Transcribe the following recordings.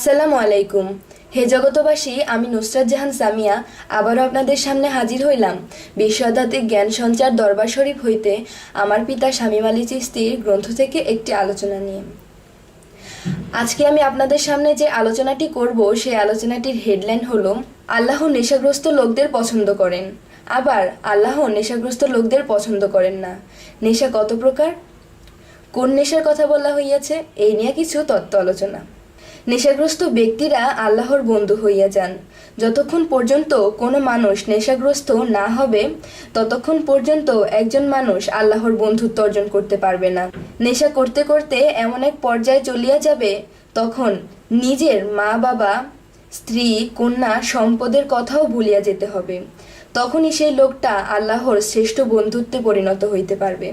আসসালামু আলাইকুম। হে জগতবাসী, আমি নুসরাত জাহান সামিয়া আবারও আপনাদের সামনে হাজির হইলাম বিশ্বআধ্যাত্মিক জ্ঞান সঞ্চার দরবার শরীফ হইতে আমার পিতা শামীম আলী চিশতির গ্রন্থ থেকে একটি আলোচনা নিয়ে। আজকে আমি আপনাদের সামনে যে আলোচনাটি করব সেই আলোচনাটির হেডলাইন হলো আল্লাহ নেশাগ্রস্ত লোকদের পছন্দ করেন, আবার আল্লাহ নেশাগ্রস্ত লোকদের পছন্দ করেন না। নেশা কত প্রকার, কোন নেশার কথা বলা হইয়াছে, এই নিয়ে কিছু তত্ত্ব আলোচনা। নেশাগ্রস্ত ব্যক্তিরা আল্লাহর বন্ধু হইয়া যান। যতক্ষণ পর্যন্ত কোনো মানুষ নেশাগ্রস্ত না হবে ততক্ষণ পর্যন্ত একজন মানুষ আল্লাহর বন্ধুত্ব অর্জন করতে পারবে না। নেশা করতে করতে এমন এক পর্যায়ে চলিয়া যাবে তখন নিজের মা বাবা, স্ত্রী, কন্যা, সম্পদের কথাও ভুলিয়া যেতে হবে। তখনই সেই লোকটা আল্লাহর শ্রেষ্ঠ বন্ধুত্বে পরিণত হইতে পারবে।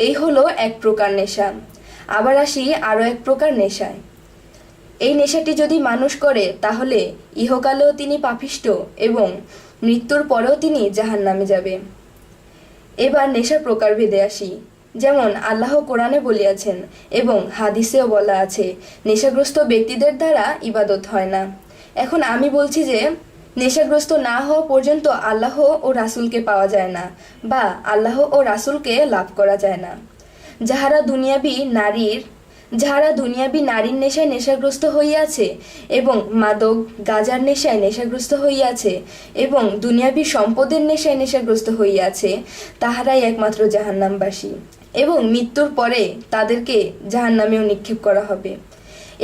এই হলো এক প্রকার নেশা। আবার আসি আরও এক প্রকার নেশায়। এই নেশাটি যদি মানুষ করে তাহলে ইহকালেও তিনি পাপিষ্ঠ এবং মৃত্যুর পরেও তিনি জাহান্নামে যাবে। এবার নেশার প্রকারভেদে আসি। যেমন আল্লাহ কোরআনে বলিয়াছেন এবং হাদিসেও বলা আছে, নেশাগ্রস্ত ব্যক্তিদের দ্বারা ইবাদত হয় না। এখন আমি বলছি যে নেশাগ্রস্ত না হওয়া পর্যন্ত আল্লাহ ও রাসূলকে পাওয়া যায় না বা আল্লাহ ও রাসূলকে লাভ করা যায় না। যাহারা দুনিয়াবী নারীর নেশায় নেশাগ্রস্ত হইয়াছে এবং মাদক গাঁজার নেশায় নেশাগ্রস্ত হইয়াছে এবং দুনিয়াবী সম্পদের নেশায় নেশাগ্রস্ত হইয়াছে, তাহারাই একমাত্র জাহান্নামবাসী এবং মৃত্যুর পরে তাদেরকে জাহান্নামেও নিক্ষেপ করা হবে।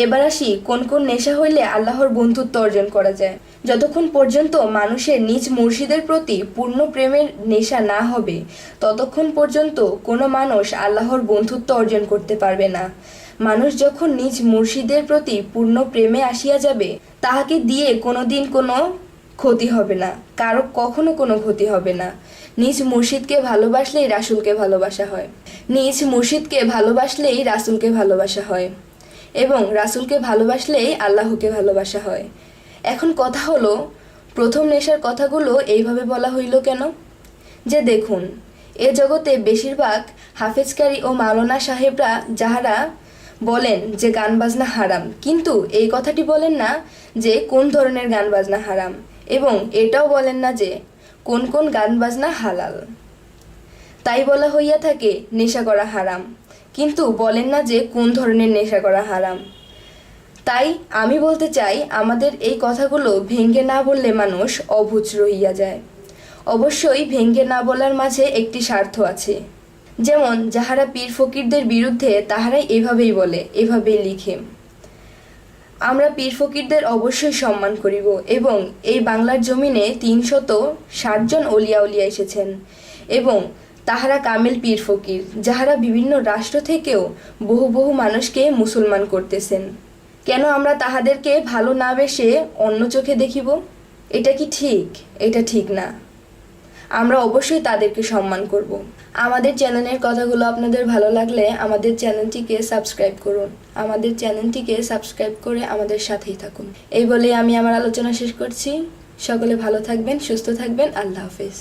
এবার আসি কোন কোন নেশা হইলে আল্লাহর বন্ধুত্ব অর্জন করা যায়। যতক্ষণ পর্যন্ত মানুষের নিজ মুর্শিদের প্রতি পূর্ণ প্রেমের নেশা না হবে ততক্ষণ পর্যন্ত কোনো মানুষ আল্লাহর বন্ধুত্ব অর্জন করতে পারবে না। মানুষ যখন নিজ মুর্শিদের প্রতি পূর্ণ প্রেমে আসিয়া যাবে তাহাকে দিয়ে কোনোদিন কোনো ক্ষতি হবে না, কারো কখনো কোনো ক্ষতি হবে না। নিজ মুর্শিদকে ভালোবাসলেই রাসূলকে ভালোবাসা হয়, নিজ মুর্শিদকে ভালোবাসলেই রাসূলকে ভালোবাসা হয় এবং রাসূলকে ভালোবাসলেই আল্লাহকে ভালোবাসা হয়। এখন কথা হলো, প্রথম নেশার কথাগুলো এইভাবে বলা হইল কেন? যে দেখুন, এ জগতে বেশিরভাগ হাফেজকারী ও মাওলানা সাহেবরা যাহারা বলেন যে গান বাজনা হারাম, কিন্তু এই কথাটি বলেন না যে কোন ধরনের গান বাজনা হারাম এবং এটাও বলেন না যে কোন কোন গান বাজনা হালাল। তাই বলা হইয়া থাকে নেশা করা হারাম, কিন্তু বলেন না যে কোন ধরনের নেশা করা হারাম। তাই আমি বলতে চাই, আমাদের এই কথাগুলো ভেঙ্গে না বললে মানুষ অবুঝ রহিয়া যায়। অবশ্যই ভেঙ্গে না বলার মাঝে একটি স্বার্থ আছে। যেমন যাহারা পীর ফকিরদের বিরুদ্ধে তাহারাই এভাবেই বলে, এভাবেই লিখে। আমরা পীর ফকিরদের অবশ্যই সম্মান করিব এবং এই বাংলার জমিনে ৩৬০ জন অলিয়া উলিয়া এসেছেন এবং তাহারা কামেল পীর ফকির, যাহারা বিভিন্ন রাষ্ট্র থেকেও বহু বহু মানুষকে মুসলমান করতেছেন। কেন আমরা তাহাদেরকে ভালো না বেসে অন্য চোখে দেখিব? এটা কি ঠিক? এটা ঠিক না। আমরা অবশ্যই তাদেরকে সম্মান করব। আমাদের চ্যানেলের কথাগুলো আপনাদের ভালো লাগলে আমাদের চ্যানেলটিকে সাবস্ক্রাইব করুন। আমাদের চ্যানেলটিকে সাবস্ক্রাইব করে আমাদের সাথেই থাকুন। এই বলে আমি আমার আলোচনা শেষ করছি। সকলে ভালো থাকবেন, সুস্থ থাকবেন। আল্লাহ হাফেজ।